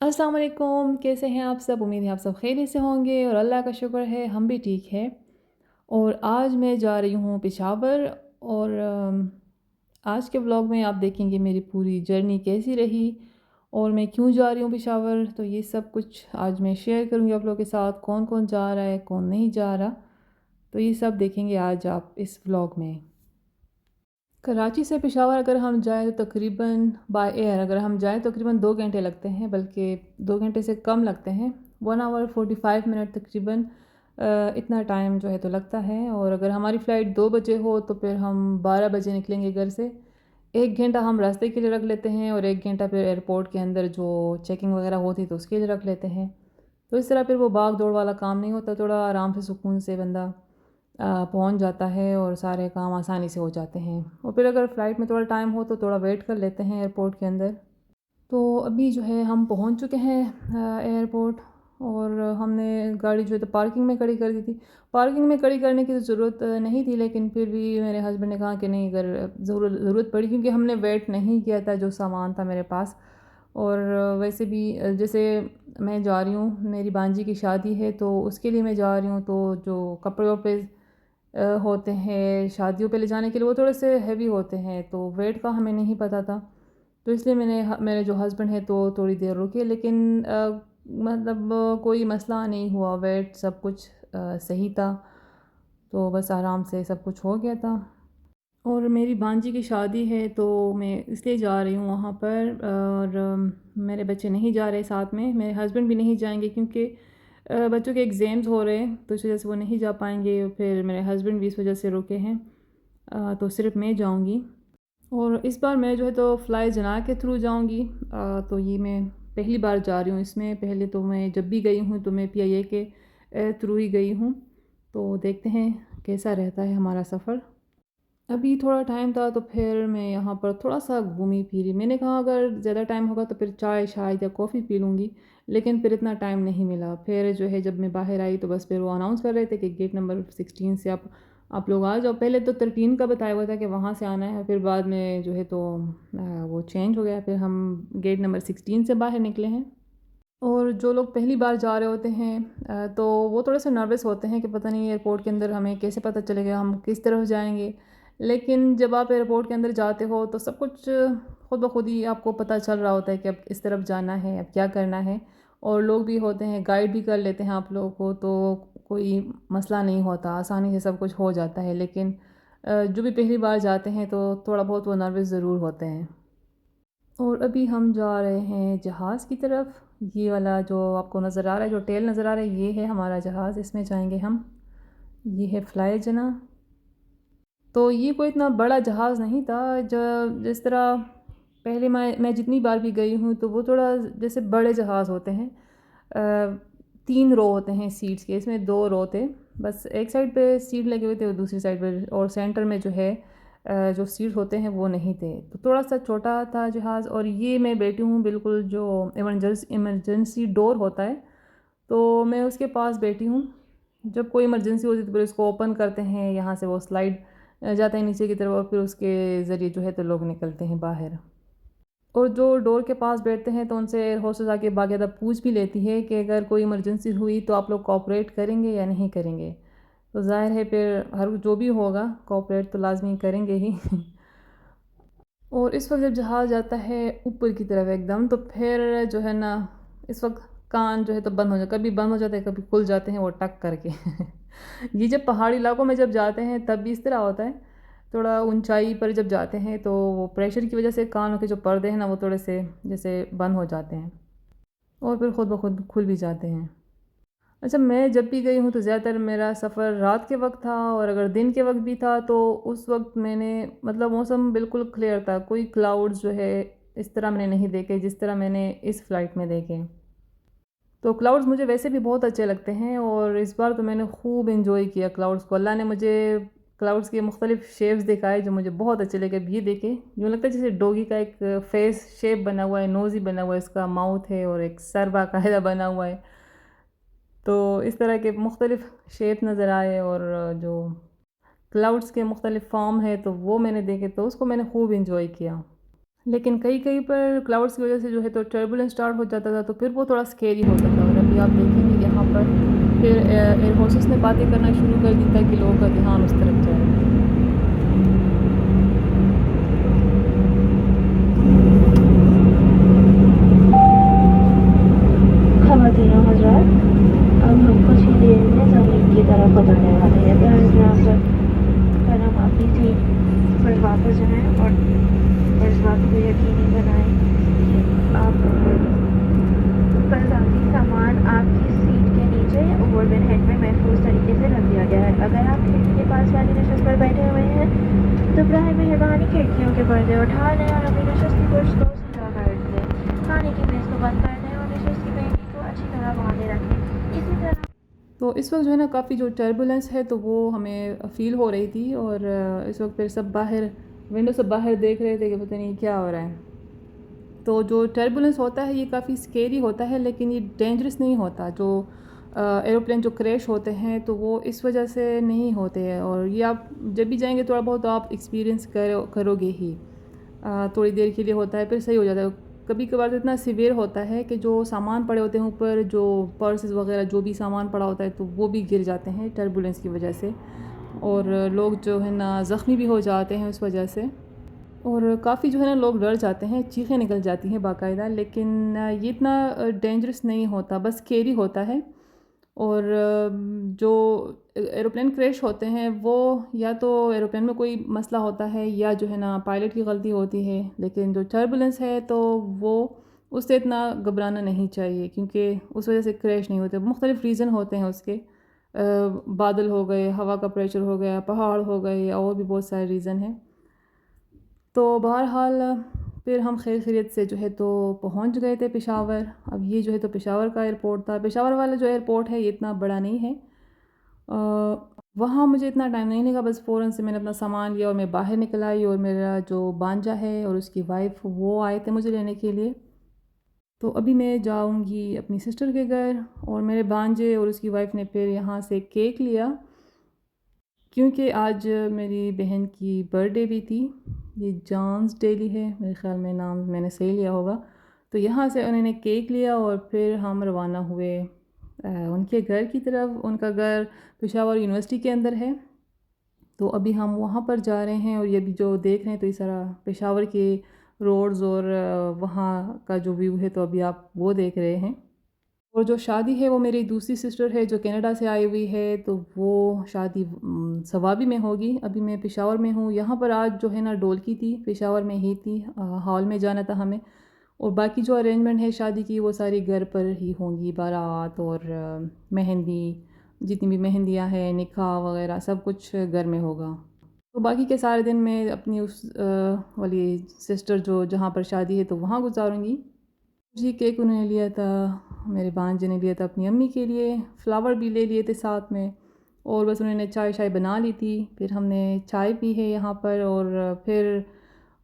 अस्सलाम वालेकुम, कैसे हैं आप सब? उम्मीद है आप सब खैरियत से होंगे और अल्लाह का शुक्र है हम भी ठीक हैं। और आज मैं जा रही हूँ पेशावर और आज के व्लॉग में आप देखेंगे मेरी पूरी जर्नी कैसी रही और मैं क्यों जा रही हूँ पेशावर। तो ये सब कुछ आज मैं शेयर करूँगी आप लोगों के साथ, कौन-कौन जा रहा है, कौन नहीं जा रहा। तो ये सब देखेंगे आज आप इस व्लॉग में। कराची से पेशावर अगर हम जाएँ तो तकरीबन बाय एयर अगर हम जाएँ तो तकरीबन 2 घंटे लगते हैं, बल्कि 2 घंटे से कम लगते हैं। 1 आवर 45 मिनट तकरीबन इतना टाइम जो है तो लगता है। और अगर हमारी फ़्लाइट 2 बजे हो तो फिर हम 12 बजे निकलेंगे घर से। 1 घंटा हम रास्ते के लिए रख लेते हैं और 1 घंटा फिर एयरपोर्ट के अंदर जो चेकिंग वगैरह होती है तो उसके लिए रख लेते हैं। तो इस तरह फिर वो भाग दौड़ वाला काम नहीं होता, थोड़ा आराम से सुकून से बंदा पहुंच जाता है और सारे काम आसानी से हो जाते हैं। और फिर अगर फ़्लाइट में थोड़ा टाइम हो तो थोड़ा वेट कर लेते हैं एयरपोर्ट के अंदर। तो अभी जो है हम पहुंच चुके हैं एयरपोर्ट। और हमने गाड़ी जो है तो पार्किंग में खड़ी कर दी थी। पार्किंग में खड़ी करने की तो ज़रूरत नहीं थी, लेकिन फिर भी मेरे हस्बैंड ने कहा कि नहीं, अगर ज़रूरत पड़ी, क्योंकि हमने वेट नहीं किया था जो सामान था मेरे पास। और वैसे भी जैसे मैं जा रही हूँ, मेरी भांजी की शादी है तो उसके लिए मैं जा रही हूँ, तो जो कपड़े वपड़े होते हैं शादियों पे ले जाने के लिए वो थोड़े से हैवी होते हैं, तो वेट का हमें नहीं पता था। तो इसलिए मेरे जो हस्बैंड हैं तो थोड़ी देर रुके, लेकिन मतलब कोई मसला नहीं हुआ, वेट सब कुछ सही था। तो बस आराम से सब कुछ हो गया था। और मेरी भांजी की शादी है तो मैं इसलिए जा रही हूँ वहाँ पर। और मेरे बच्चे नहीं जा रहे साथ में, मेरे हस्बैंड भी नहीं जाएंगे क्योंकि बच्चों के एग्ज़ाम्स हो रहे हैं, तो इस वजह से वो नहीं जा पाएंगे। फिर मेरे हस्बैंड भी इस वजह से रुके हैं। तो सिर्फ मैं जाऊंगी। और इस बार मैं जो है तो फ्लाई जना के थ्रू जाऊंगी। तो ये मैं पहली बार जा रही हूँ इसमें। पहले तो मैं जब भी गई हूँ तो मैं PIA के थ्रू ही गई हूँ। तो देखते हैं कैसा रहता है हमारा सफ़र। अभी थोड़ा टाइम था तो फिर मैं यहाँ पर थोड़ा सा घूमी फिरी। मैंने कहा अगर ज़्यादा टाइम होगा तो फिर चाय शायद या कॉफ़ी पी लूँगी, लेकिन फिर इतना टाइम नहीं मिला। फिर जो है जब मैं बाहर आई तो बस फिर वो अनाउंस कर रहे थे कि गेट नंबर 16 से आप लोग आ जाओ। पहले तो 13 का बताया हुआ था कि वहाँ से आना है, फिर बाद में जो है तो वो चेंज हो गया, फिर हम गेट नंबर 16 से बाहर निकले हैं। और जो लोग पहली बार जा रहे होते हैं तो वो थोड़े से नर्वस होते हैं कि पता नहीं एयरपोर्ट के अंदर हमें कैसे पता चलेगा हम किस तरफ जाएंगे। लेकिन जब आप एयरपोर्ट के अंदर जाते हो तो सब कुछ खुद ब खुद ही आपको पता चल रहा होता है कि अब इस तरफ जाना है, अब क्या करना है। और लोग भी होते हैं, गाइड भी कर लेते हैं आप लोगों को, तो कोई मसला नहीं होता, आसानी से सब कुछ हो जाता है। लेकिन जो भी पहली बार जाते हैं तो थोड़ा बहुत वो नर्वस ज़रूर होते हैं। और अभी हम जा रहे हैं जहाज़ की तरफ। ये वाला जो आपको नज़र आ रहा है, जो टेल नज़र आ रहा है, ये है हमारा जहाज़, इसमें जाएंगे हम। ये है फ्लाई जना। तो ये कोई इतना बड़ा जहाज़ नहीं था, जो जिस तरह पहले मैं जितनी बार भी गई हूँ तो वो थोड़ा जैसे बड़े जहाज़ होते हैं। 3 रो होते हैं सीट्स के, इसमें 2 रो थे। बस एक साइड पे सीट लगे हुए थे और दूसरी साइड पे, और सेंटर में जो है जो सीट होते हैं वो नहीं थे, तो थोड़ा सा छोटा था जहाज़। और ये मैं बैठी हूँ बिल्कुल जो इमरजेंसी डोर होता है, तो मैं उसके पास बैठी हूँ। जब कोई इमरजेंसी होती है तो फिर उसको ओपन करते हैं, यहाँ से वो स्लाइड जाता है नीचे की तरफ और फिर उसके ज़रिए जो है तो लोग निकलते हैं बाहर। और जो डोर के पास बैठते हैं तो उनसे एयर होस्टेस आके बाकायदा पूछ भी लेती है कि अगर कोई इमरजेंसी हुई तो आप लोग कोऑपरेट करेंगे या नहीं करेंगे। तो ज़ाहिर है फिर हर जो भी होगा कोऑपरेट तो लाजमी करेंगे ही। और इस वक्त जब जहाज़ जाता है ऊपर की तरफ एकदम, तो फिर जो है ना, इस वक्त कान जो है तो बंद हो जाता, कभी बंद हो जाते हैं कभी खुल जाते हैं वो टक करके। ये जब पहाड़ी इलाकों में जब जाते हैं तब भी इस तरह होता है। थोड़ा ऊंचाई पर जब जाते हैं तो वो प्रेशर की वजह से कानों के जो पर्दे हैं ना वो थोड़े से जैसे बंद हो जाते हैं और फिर खुद ब खुद खुल भी जाते हैं। अच्छा, मैं जब भी गई हूँ तो ज़्यादातर मेरा सफ़र रात के वक्त था, और अगर दिन के वक्त भी था तो उस वक्त मैंने मतलब मौसम बिल्कुल क्लियर था, कोई क्लाउड्स जो है इस तरह मैंने नहीं देखे जिस तरह मैंने इस फ़्लाइट में देखे। तो क्लाउड्स मुझे वैसे भी बहुत अच्छे लगते हैं और इस बार तो मैंने खूब इन्जॉय किया क्लाउड्स को। अल्लाह ने मुझे क्लाउड्स के मुख्तलिफ शेप्स दिखाए जो मुझे बहुत अच्छे लगे। अब ये देखें, यूँ लगता है जैसे डॉगी का एक फेस शेप बना हुआ है, नोज़ ही बना हुआ है, इसका माउथ है और एक सर बाकायदा बना हुआ है। तो इस तरह के मुख्तलिफ़ शेप नज़र आए और जो क्लाउड्स के मुख्तलिफ़ फ़ॉर्म है तो वो मैंने देखे, तो उसको मैंने खूब इन्जॉय किया। लेकिन कहीं कहीं पर क्लाउड्स की वजह से जो है तो टर्बुलेंस स्टार्ट हो जाता था, तो फिर वो थोड़ा स्केरी होता था। और अभी आप देखेंगे यहाँ पर फिर एयर होस्टेस ने बातें करना शुरू कर दी ताकि लोगों का ध्यान उस तरफ जाए। ख़वातीन और हज़रात, अब हम कुछ ही देर में ज़मीन की तरफ उतरने वाले हैं। पर हम अपनी सीट पर वापस जाएं और इस बात को यकीनी बनाएं कि आप पर ज़ाती सामान आपकी सीट के नीचे या ओवरबिन हेड में महफूज तरीके से रख दिया गया है। अगर आप खिड़की के पास वाली नशस्त पर बैठे हुए हैं तो बराए मेहरबानी खिड़कियों के पर्दे उठा लें और अपनी नशस्त की कुर्सी को सीधा कर दें। खाने की मेज़ को बंद कर दें और नशस्त की पेंटिंग को अच्छी तरह बांधे रखें। इसी तरह तो इस वक्त जो है ना काफ़ी जो टर्बुलेंस है तो वो हमें फ़ील हो रही थी। और इस वक्त फिर सब बाहर विंडो से बाहर देख रहे थे कि पता नहीं क्या हो रहा है। तो जो टर्बुलेंस होता है ये काफ़ी स्केरी होता है, लेकिन ये डेंजरस नहीं होता। जो एरोप्लेन जो क्रैश होते हैं तो वो इस वजह से नहीं होते हैं। और ये आप जब भी जाएंगे थोड़ा बहुत तो आप एक्सपीरियंस करोगे ही। थोड़ी देर के लिए होता है फिर सही हो जाता है। कभी कभार तो इतना सीवियर होता है कि जो सामान पड़े होते हैं ऊपर, जो पर्सेस वगैरह जो भी सामान पड़ा होता है तो वो भी गिर जाते हैं टर्बुलेंस की वजह से। और लोग जो है ना ज़ख्मी भी हो जाते हैं उस वजह से। और काफ़ी जो है ना लोग डर जाते हैं, चीखें निकल जाती हैं बाकायदा। लेकिन ये इतना डेंजरस नहीं होता, बस स्केरी होता है। और जो एरोप्लेन क्रैश होते हैं वो या तो एरोप्लेन में कोई मसला होता है या जो है ना पायलट की गलती होती है। लेकिन जो टर्बुलेंस है तो वो उससे इतना घबराना नहीं चाहिए, क्योंकि उस वजह से क्रैश नहीं होते। मुख्तलिफ़ रीज़न होते हैं उसके। बादल हो गए, हवा का प्रेशर हो गया, पहाड़ हो गए, और भी बहुत सारे रीज़न हैं। तो बहरहाल फिर हम खैर खैरियत से जो है तो पहुंच गए थे पेशावर। अब ये जो है तो पेशावर का एयरपोर्ट था। पेशावर वाला जो एयरपोर्ट है ये इतना बड़ा नहीं है। वहाँ मुझे इतना टाइम नहीं लगा, बस फ़ौरन से मैंने अपना सामान लिया और मैं बाहर निकल आई। और मेरा जो भांजा है और उसकी वाइफ वो आए थे मुझे लेने के लिए। तो अभी मैं जाऊंगी अपनी सिस्टर के घर। और मेरे भांजे और उसकी वाइफ ने फिर यहाँ से केक लिया, क्योंकि आज मेरी बहन की बर्थडे भी थी। ये जॉन्स डेली है मेरे ख़्याल में, नाम मैंने सही लिया होगा। तो यहाँ से उन्होंने केक लिया और फिर हम रवाना हुए उनके घर की तरफ। उनका घर पेशावर यूनिवर्सिटी के अंदर है। तो अभी हम वहाँ पर जा रहे हैं। और ये भी जो देख रहे हैं तो इस तरह पेशावर के रोड्स और वहाँ का जो व्यू है तो अभी आप वो देख रहे हैं। और जो शादी है वो मेरी दूसरी सिस्टर है जो कनाडा से आई हुई है, तो वो शादी सवाबी में होगी। अभी मैं पेशावर में हूँ। यहाँ पर आज जो है ना ढोलकी थी, पेशावर में ही थी। हॉल में जाना था हमें। और बाकी जो अरेंजमेंट है शादी की वो सारी घर पर ही होंगी। बारात और मेहंदी, जितनी भी मेहंदियाँ हैं, निकाह वगैरह सब कुछ घर में होगा। तो बाकी के सारे दिन मैं अपनी उस वाली सिस्टर जो जहाँ पर शादी है तो वहाँ गुजारूँगी। जी, केक उन्होंने लिया था, मेरे भांजे ने लिया था अपनी अम्मी के लिए। फ्लावर भी ले लिए थे साथ में। और बस उन्होंने चाय शाय बना ली थी। फिर हमने चाय पी है यहाँ पर। और फिर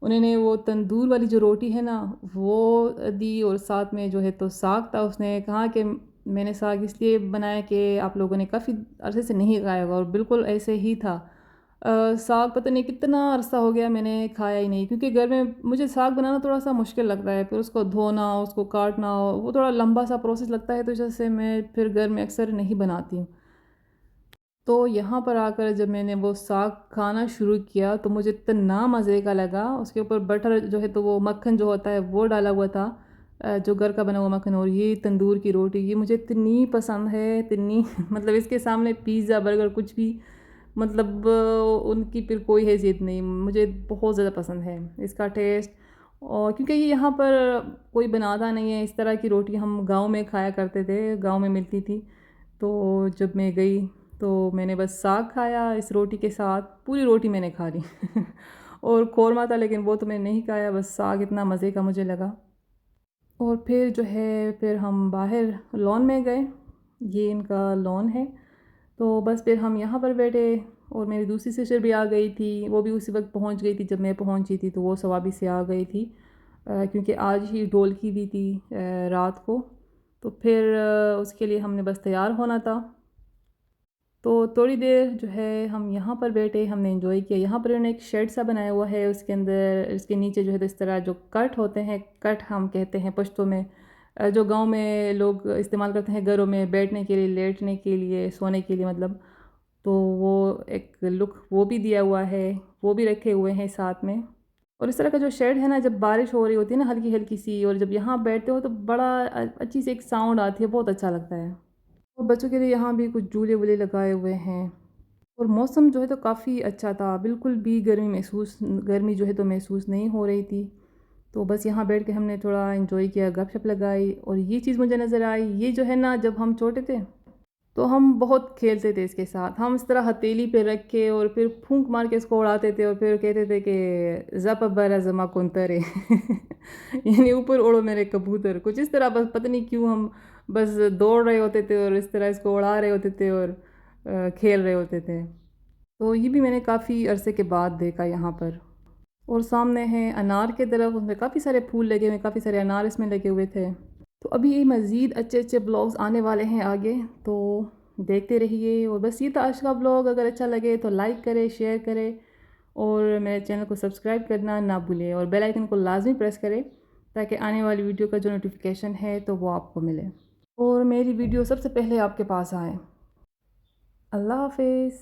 उन्होंने वो तंदूर वाली जो रोटी है ना वो दी। और साथ में जो है तो साग था। उसने कहा कि मैंने साग इसलिए बनाया कि आप लोगों ने काफ़ी अरसे से नहीं खाया होगा। और बिल्कुल ऐसे ही था। साग पता नहीं कितना अरसा हो गया मैंने खाया ही नहीं, क्योंकि घर में मुझे साग बनाना थोड़ा सा मुश्किल लगता है। फिर उसको धोना, उसको काटना, वो थोड़ा लंबा सा प्रोसेस लगता है। तो जैसे मैं फिर घर में अक्सर नहीं बनाती हूँ। तो यहाँ पर आकर जब मैंने वो साग खाना शुरू किया तो मुझे इतना मज़े का लगा। उसके ऊपर बटर जो है तो वो मक्खन जो होता है वो डाला हुआ था, जो घर का बना हुआ मक्खन। और ये तंदूर की रोटी ये मुझे इतनी पसंद है, इतनी मतलब इसके सामने पिज़्ज़ा बर्गर कुछ भी, मतलब उनकी फिर कोई हैसियत नहीं। मुझे बहुत ज़्यादा पसंद है इसका टेस्ट। और क्योंकि ये यहाँ पर कोई बनाता नहीं है इस तरह की रोटी। हम गांव में खाया करते थे, गांव में मिलती थी। तो जब मैं गई तो मैंने बस साग खाया इस रोटी के साथ, पूरी रोटी मैंने खा ली। और कौरमा था लेकिन वो तो मैंने नहीं खाया, बस साग इतना मज़े का मुझे लगा। और फिर जो है फिर हम बाहर लॉन में गए। ये इनका लॉन है। तो बस फिर हम यहाँ पर बैठे। और मेरी दूसरी सिस्टर भी आ गई थी, वो भी उसी वक्त पहुँच गई थी जब मैं पहुँची थी। तो वो सवाबी से आ गई थी, क्योंकि आज ही ढोलकी भी थी रात को। तो फिर उसके लिए हमने बस तैयार होना था। तो थोड़ी देर जो है हम यहाँ पर बैठे, हमने एंजॉय किया। यहाँ पर उन्होंने एक शेड सा बनाया हुआ है, उसके अंदर इसके नीचे जो है तो इस तरह जो कट होते हैं, कट हम कहते हैं पश्तो में, जो गांव में लोग इस्तेमाल करते हैं घरों में बैठने के लिए, लेटने के लिए, सोने के लिए मतलब। तो वो एक लुक वो भी दिया हुआ है, वो भी रखे हुए हैं साथ में। और इस तरह का जो शेड है ना, जब बारिश हो रही होती है ना हल्की हल्की सी, और जब यहाँ बैठते हो तो बड़ा अच्छी सी एक साउंड आती है, बहुत अच्छा लगता है। और बच्चों के लिए यहाँ भी कुछ झूले वूले लगाए हुए हैं। और मौसम जो है तो काफ़ी अच्छा था, बिल्कुल भी गर्मी जो है तो महसूस नहीं हो रही थी। तो बस यहाँ बैठ के हमने थोड़ा एंजॉय किया, गपशप लगाई। और ये चीज़ मुझे नज़र आई, ये जो है ना, जब हम छोटे थे तो हम बहुत खेलते थे इसके साथ। हम इस तरह हथेली पे रख के और फिर फूंक मार के इसको उड़ाते थे और फिर कहते थे कि ज़प बरा जमा कुंतरे यानी ऊपर उड़ो मेरे कबूतर, कुछ इस तरह। बस पता नहीं क्यों हम बस दौड़ रहे होते थे और इस तरह इसको उड़ा रहे होते थे और खेल रहे होते थे। तो ये भी मैंने काफ़ी अरसे के बाद देखा यहाँ पर। और सामने है अनार के दरख्त, उसमें काफ़ी सारे फूल लगे हुए, काफ़ी सारे अनार इसमें लगे हुए थे। तो अभी ये मज़ीद अच्छे अच्छे ब्लॉग्स आने वाले हैं आगे, तो देखते रहिए। और बस ये था आज का ब्लॉग। अगर अच्छा लगे तो लाइक करें, शेयर करें और मेरे चैनल को सब्सक्राइब करना ना भूलें, और बेल आइकन को लाजमी प्रेस करें ताकि आने वाली वीडियो का जो नोटिफिकेशन है तो वो आपको मिले और मेरी वीडियो सबसे पहले आपके पास आए। अल्लाह हाफिज़।